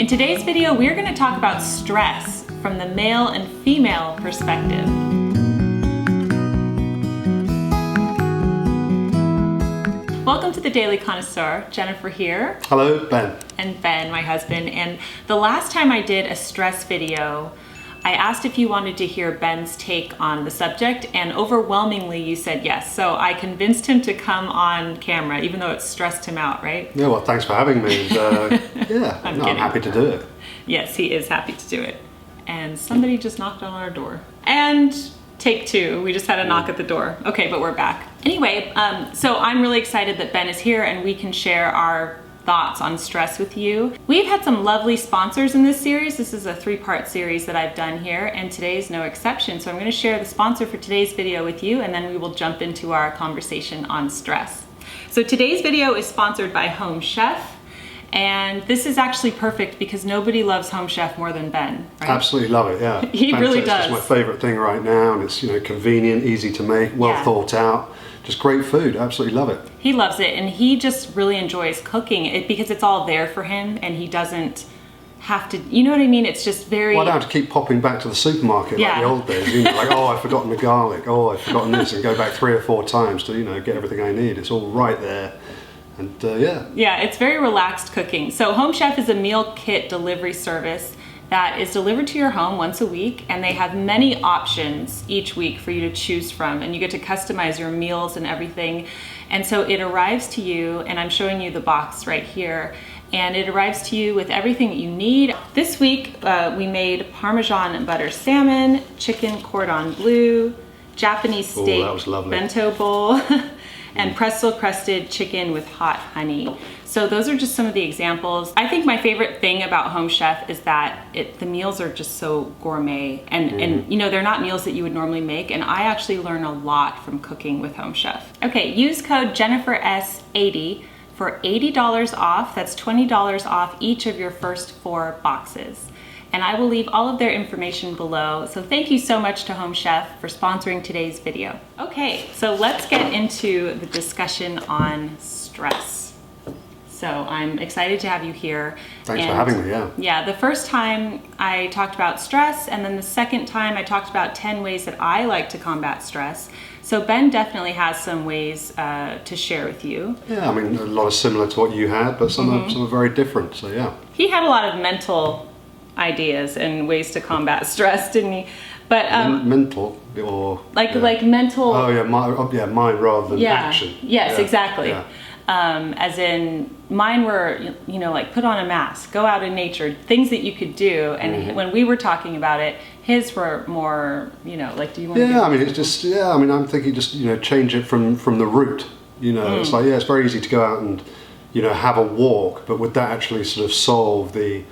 In today's video, we're going to talk about stress from the male and female perspective. Welcome to the Daily Connoisseur. Jennifer here. Hello, Ben. And Ben, my husband. And the last time I did a stress video, I asked if you wanted to hear Ben's take on the subject, and overwhelmingly you said yes. So I convinced him to come on camera, even though it stressed him out, right? Yeah, well, thanks for having me. I'm happy to do it. Yes, he is happy to do it. And somebody just knocked on our door. And take two, we just had a knock at the door. Okay, but we're back. Anyway, so I'm really excited that Ben is here and we can share our thoughts on stress with you. We've had some lovely sponsors in this series. This is a 3-part series that I've done here, and today is no exception. So I'm going to share the sponsor for today's video with you, and then we will jump into our conversation on stress. So today's video is sponsored by Home Chef, and this is actually perfect because nobody loves Home Chef more than Ben, right? Absolutely love it, yeah. He really does. It's my favorite thing right now, and it's convenient, easy to make, well thought out. Just great food, absolutely love it. He loves it, and he just really enjoys cooking it because it's all there for him, and he doesn't have to, you know what I mean? It's just very... Well, I don't have to keep popping back to the supermarket like the old days, like, oh, I've forgotten the garlic, oh, I've forgotten this, and go back 3 or 4 times to, get everything I need. It's all right there, and Yeah, it's very relaxed cooking. So Home Chef is a meal kit delivery service that is delivered to your home once a week, and they have many options each week for you to choose from, and you get to customize your meals and everything. And so it arrives to you, and I'm showing you the box right here, and it arrives to you with everything that you need. This week we made Parmesan and butter salmon, chicken cordon bleu, Japanese steak bento bowl, and pretzel crusted chicken with hot honey. So those are just some of the examples. I think my favorite thing about Home Chef is that the meals are just so gourmet, and they're not meals that you would normally make, and I actually learn a lot from cooking with Home Chef. Okay, use code JenniferS80 for $80 off. That's $20 off each of your first 4 boxes. And I will leave all of their information below. So thank you so much to Home Chef for sponsoring today's video. Okay, so let's get into the discussion on stress. So I'm excited to have you here. Thanks for having me, Yeah, the first time I talked about stress, and then the second time I talked about 10 ways that I like to combat stress. So Ben definitely has some ways to share with you. Yeah, I mean, a lot of similar to what you had, but some are very different, so yeah. He had a lot of mental ideas and ways to combat stress, didn't he? But mental or like mental. Oh yeah, mind rather than action. Yes, exactly. Yeah. As in, mine were, like put on a mask, go out in nature, things that you could do. And when we were talking about it, his were more, like, do you want to? Yeah, I mean, it's just, I'm thinking just, change it from the root. It's like, it's very easy to go out and, have a walk, but would that actually sort of solve the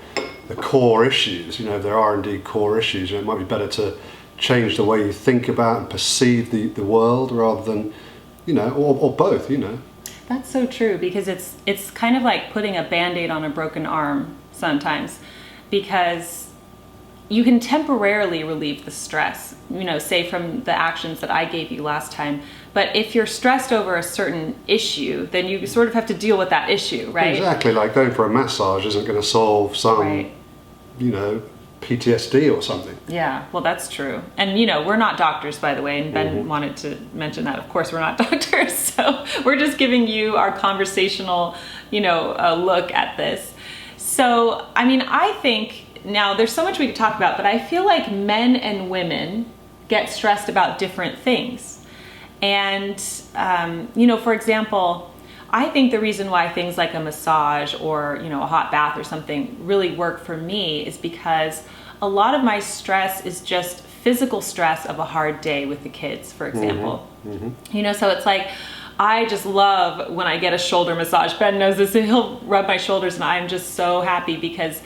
core issues? If there are indeed core issues, it might be better to change the way you think about and perceive the world rather than, or both, That's so true, because it's kind of like putting a Band-Aid on a broken arm sometimes, because you can temporarily relieve the stress, say from the actions that I gave you last time. But if you're stressed over a certain issue, then you sort of have to deal with that issue, right? Exactly, like going for a massage isn't going to solve some, PTSD or something. Yeah, well, that's true. And, we're not doctors, by the way, and Ben wanted to mention that. Of course, we're not doctors, so we're just giving you our conversational, look at this. So, I mean, I think, now there's so much we could talk about, but I feel like men and women get stressed about different things. And, for example, I think the reason why things like a massage or, a hot bath or something really work for me is because a lot of my stress is just physical stress of a hard day with the kids, for example. So it's like, I just love when I get a shoulder massage. Ben knows this, and he'll rub my shoulders, and I'm just so happy because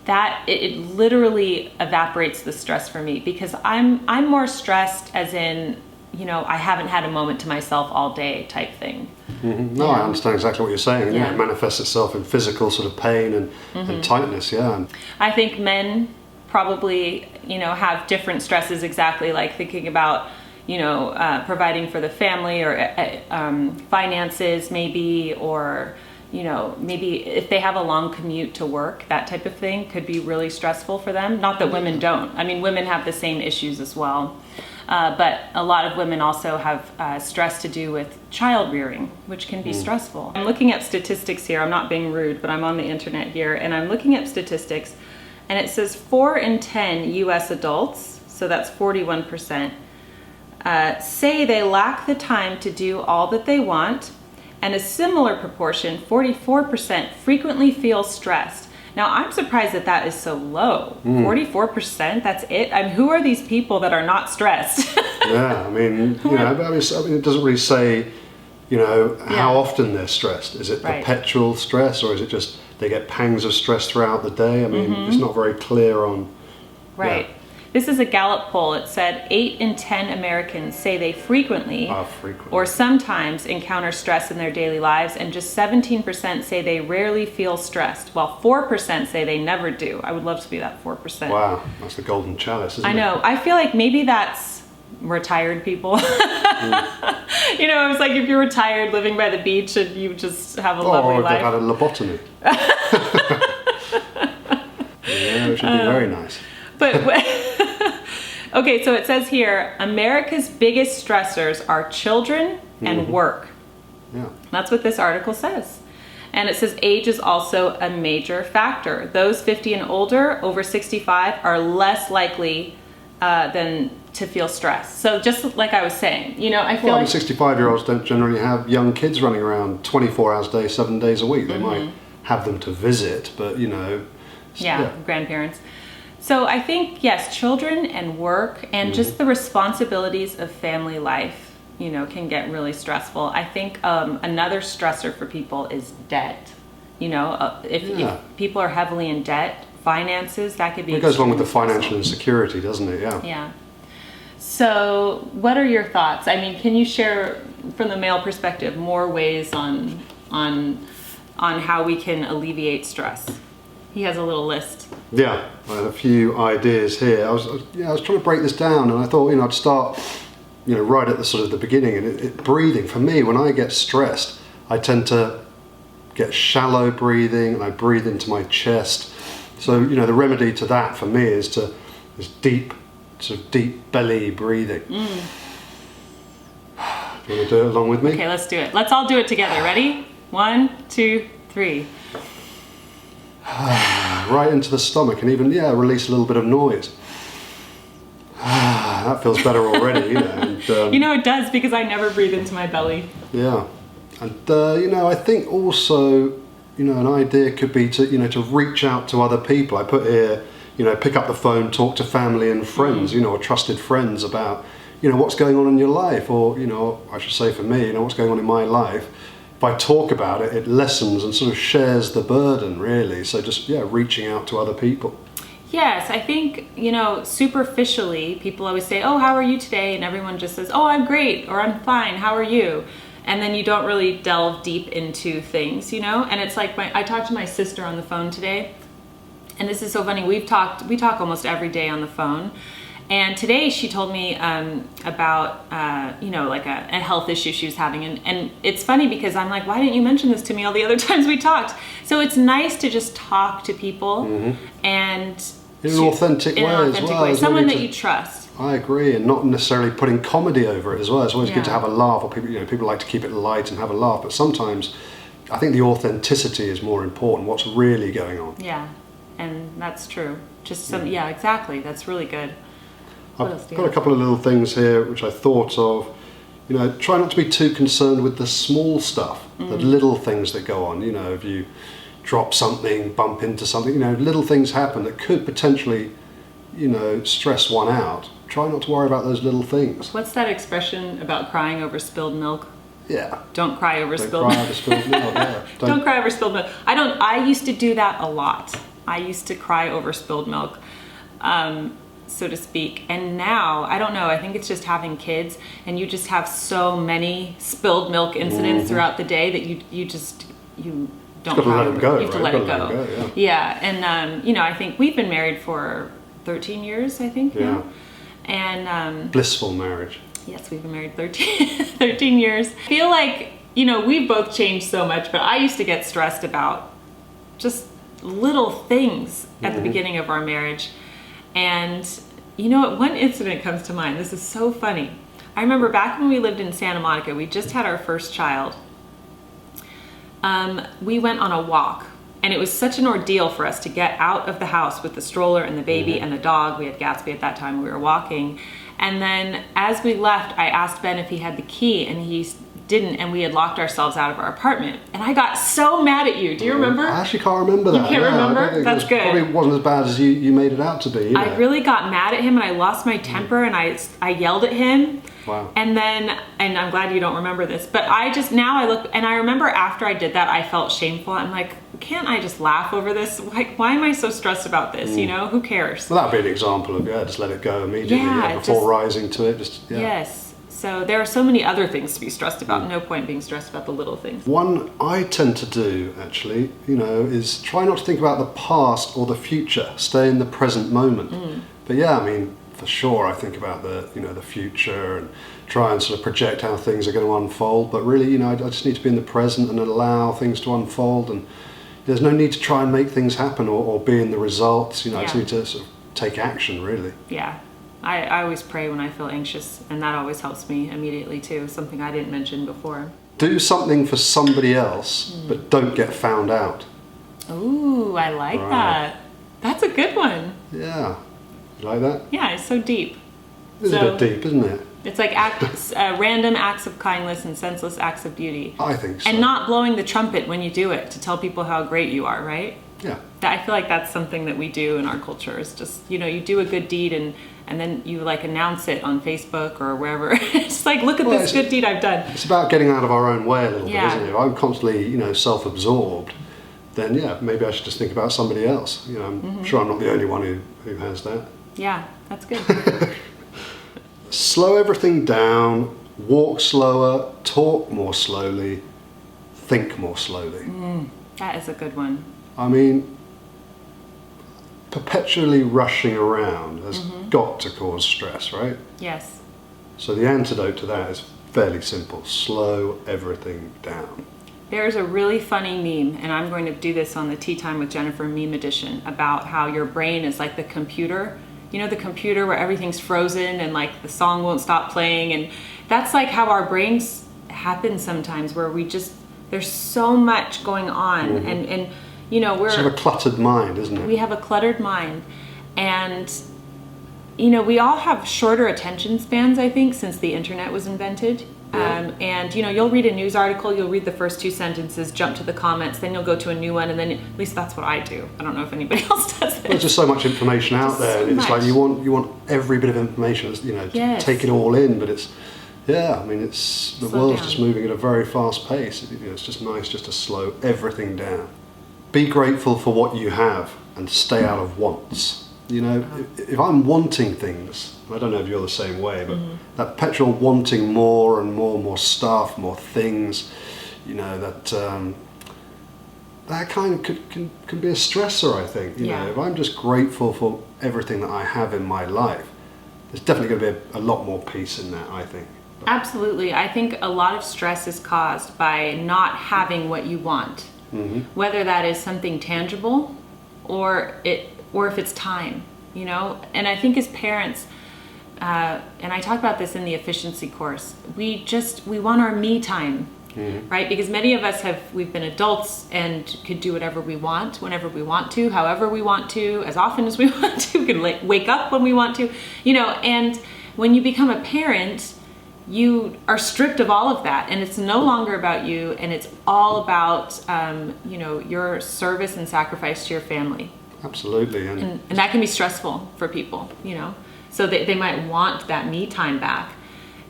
it literally evaporates the stress for me, because I'm more stressed as in, I haven't had a moment to myself all day type thing. No, I understand exactly what you're saying. It manifests itself in physical sort of pain and tightness, I think men probably, have different stresses, exactly like thinking about, providing for the family or finances maybe, or, you know, maybe if they have a long commute to work, that type of thing could be really stressful for them. Not that women don't. I mean, women have the same issues as well. But a lot of women also have stress to do with child rearing, which can be stressful. I'm looking at statistics here. I'm not being rude, but I'm on the internet here, and I'm looking at statistics, and it says 4 in 10 US adults, so that's 41%, say they lack the time to do all that they want, and a similar proportion, 44%, frequently feel stressed. Now, I'm surprised that that is so low. 44%, that's it? I mean, who are these people that are not stressed? Yeah, I mean, you know, I mean, it doesn't really say, you know, how often they're stressed. Is it perpetual stress, or is it just they get pangs of stress throughout the day? I mean, it's not very clear on... Right. Yeah. This is a Gallup poll. It said 8 in 10 Americans say they frequently or sometimes encounter stress in their daily lives, and just 17% say they rarely feel stressed, while 4% say they never do. I would love to be that 4%. Wow, that's the golden chalice, isn't it? I know. I feel like maybe that's retired people. You know, it's like if you're retired living by the beach and you just have a lovely life. Or they've had a lobotomy. Yeah, it should be very nice. But okay, so it says here, America's biggest stressors are children and work. Yeah. That's what this article says. And it says age is also a major factor. Those 50 and older, over 65, are less likely than to feel stress. So just like I was saying, you know, I feel like 65-year-olds don't generally have young kids running around 24 hours a day, 7 days a week. They might have them to visit, but you know. Yeah, grandparents. So I think, yes, children and work and just the responsibilities of family life, you know, can get really stressful. I think another stressor for people is debt. You know, if people are heavily in debt, finances, that could be... It goes along with the financial insecurity, doesn't it? Yeah. Yeah. So what are your thoughts? I mean, can you share from the male perspective more ways on how we can alleviate stress? He has a little list. Yeah, I had a few ideas here. I was trying to break this down, and I thought, you know, I'd start, you know, right at the sort of the beginning. And breathing, for me, when I get stressed, I tend to get shallow breathing, and I breathe into my chest. So, you know, the remedy to that for me is deep, sort of deep belly breathing. Do you want to do it along with me? Okay, let's do it. Let's all do it together. Ready? 1, 2, 3. Right into the stomach, and even release a little bit of noise. That feels better already, you know. And, you know, it does, because I never breathe into my belly. Yeah, and you know, I think also, you know, an idea could be to reach out to other people. I put here, you know, pick up the phone, talk to family and friends, you know, or trusted friends about, you know, what's going on in your life, or, you know, I should say for me, you know, what's going on in my life. If I talk about it, it lessens and sort of shares the burden, really. So just, reaching out to other people. Yes, I think, you know, superficially, people always say, oh, how are you today? And everyone just says, oh, I'm great, or I'm fine, how are you? And then you don't really delve deep into things, you know? And it's like, I talked to my sister on the phone today, and this is so funny. We talk almost every day on the phone. And today she told me about, you know, like a health issue she was having. And it's funny because I'm like, why didn't you mention this to me all the other times we talked? So it's nice to just talk to people and... In an authentic way as well. Someone that you trust. I agree, and not necessarily putting comedy over it as well. It's always good to have a laugh, or people like to keep it light and have a laugh. But sometimes I think the authenticity is more important, what's really going on. Yeah, and that's true. Just some, exactly. That's really good. I've got a couple of little things here which I thought of. You know, try not to be too concerned with the small stuff, the little things that go on. You know, if you drop something, bump into something, you know, little things happen that could potentially, you know, stress one out. Try not to worry about those little things. What's that expression about crying over spilled milk? Yeah. Don't cry over spilled milk. Don't cry over spilled milk, yeah. Don't cry over spilled milk. I used to do that a lot. I used to cry over spilled milk. So to speak. And now, I don't know, I think it's just having kids, and you just have so many spilled milk incidents throughout the day that you don't let it go. You have to let it go. Yeah, and you know, I think we've been married for 13 years, I think. Yeah. Now. And blissful marriage. Yes, we've been married 13 years. I feel like you know, we've both changed so much, but I used to get stressed about just little things at the beginning of our marriage. And you know, one incident comes to mind. This is so funny. I remember back when we lived in Santa Monica, we just had our first child. We went on a walk, and it was such an ordeal for us to get out of the house with the stroller and the baby and the dog. We had Gatsby at that time. We were walking. And then as we left, I asked Ben if he had the key, and he didn't, and we had locked ourselves out of our apartment. And I got so mad at you. Do you remember? I actually can't remember that. You can't remember? That's good. Probably wasn't as bad as you made it out to be. I really got mad at him, and I lost my temper, and I yelled at him. Wow. And I'm glad you don't remember this, but now I look, and I remember after I did that, I felt shameful. I'm like, can't I just laugh over this? Why am I so stressed about this? You know, who cares? Well, that'd be an example of, just let it go immediately before rising to it. Yes. So there are so many other things to be stressed about. No point being stressed about the little things. One I tend to do, actually, is try not to think about the past or the future. Stay in the present moment. But yeah, I mean, for sure, I think about the future and try and sort of project how things are going to unfold. But really, I just need to be in the present and allow things to unfold. And there's no need to try and make things happen or be in the results. I just need to sort of take action, really. Yeah. I always pray when I feel anxious, and that always helps me immediately too, something I didn't mention before. Do something for somebody else, but don't get found out. Ooh, I like that. That's a good one. Yeah. You like that? Yeah, it's so deep. It's a bit deep, isn't it? It's like random acts of kindness and senseless acts of beauty. I think so. And not blowing the trumpet when you do it to tell people how great you are, right? Yeah. I feel like that's something that we do in our culture, is just, you do a good deed and then you like announce it on Facebook or wherever. It's like, look at this good deed I've done. It's about getting out of our own way a little bit, isn't it? If I'm constantly, self-absorbed, then maybe I should just think about somebody else. I'm sure I'm not the only one who has that. Yeah, that's good. Slow everything down, walk slower, talk more slowly, think more slowly. That is a good one. I mean, perpetually rushing around has got to cause stress, right? Yes. So the antidote to that is fairly simple. Slow everything down. There's a really funny meme, and I'm going to do this on the Tea Time with Jennifer meme edition, about how your brain is like the computer. The computer where everything's frozen and like the song won't stop playing. And that's like how our brains happen sometimes, where there's so much going on. And we're sort of a cluttered mind, isn't it? We have a cluttered mind. And, we all have shorter attention spans, I think, since the internet was invented. Yeah. And you'll read a news article, you'll read the first 2 sentences, jump to the comments, then you'll go to a new one, and then at least that's what I do. I don't know if anybody else does it. There's just so much information out there, and it's like you want every bit of information, take it all in. But the world's just moving at a very fast pace. It's just nice just to slow everything down. Be grateful for what you have and stay out of wants. If I'm wanting things, I don't know if you're the same way, but that perpetual wanting more and more stuff, more things, that kind of can be a stressor, I think. If I'm just grateful for everything that I have in my life, there's definitely going to be a lot more peace in that, I think. Absolutely. I think a lot of stress is caused by not having what you want, whether that is something tangible or if it's time, and I think as parents, and I talk about this in the efficiency course, we want our me time, right? Because many of us we've been adults and could do whatever we want, whenever we want to, however we want to, as often as we want to, we can wake up when we want to, and when you become a parent, you are stripped of all of that, and it's no longer about you, and it's all about your service and sacrifice to your family. Absolutely. And that can be stressful for people, so they might want that me time back.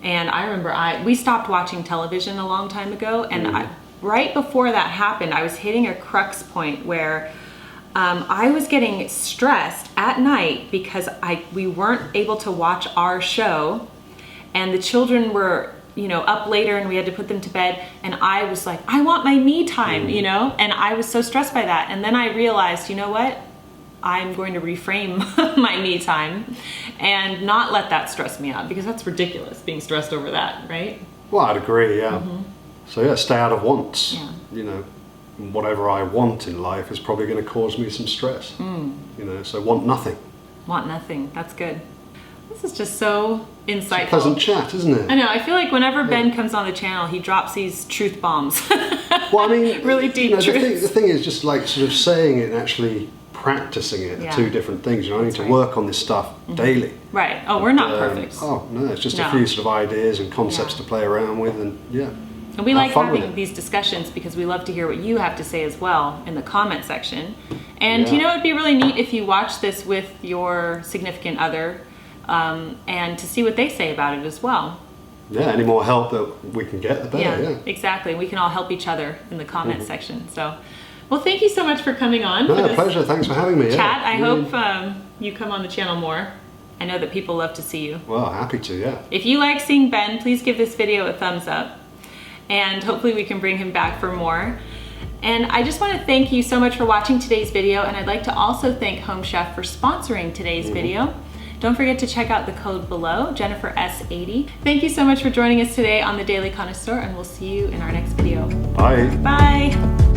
And I remember we stopped watching television a long time ago, and right before that happened, I was hitting a crux point where I was getting stressed at night because we weren't able to watch our show, and the children were up later and we had to put them to bed, and I was like, I want my me time, and I was so stressed by that. And then I realized, you know what? I'm going to reframe my me time and not let that stress me out, because that's ridiculous, being stressed over that, right? Well, I'd agree, yeah. So yeah, stay out of wants. Yeah. You know, whatever I want in life is probably going to cause me some stress. You know, so want nothing. Want nothing. That's good. This is just so insightful. It's a pleasant chat, isn't it? I know. I feel like whenever Ben comes on the channel, he drops these truth bombs. Well, I mean, really deep truths. The thing is just like sort of saying it and actually practicing it are two different things. You know, I need to work on this stuff daily. Right. Oh, we're not perfect. Oh no, it's just a few sort of ideas and concepts to play around with, and And we like having these discussions because we love to hear what you have to say as well in the comment section. And you know, it'd be really neat if you watch this with your significant other and to see what they say about it as well. Yeah, any more help that we can get, the better. Yeah, exactly. We can all help each other in the comment section. So, well, thank you so much for coming on. No, pleasure. Thanks for having me. Chat. I hope you come on the channel more. I know that people love to see you. Well, happy to, yeah. If you like seeing Ben, please give this video a thumbs up. And hopefully we can bring him back for more. And I just want to thank you so much for watching today's video, and I'd like to also thank Home Chef for sponsoring today's video. Don't forget to check out the code below, Jennifer S80. Thank you so much for joining us today on the Daily Connoisseur, and we'll see you in our next video. Bye. Bye.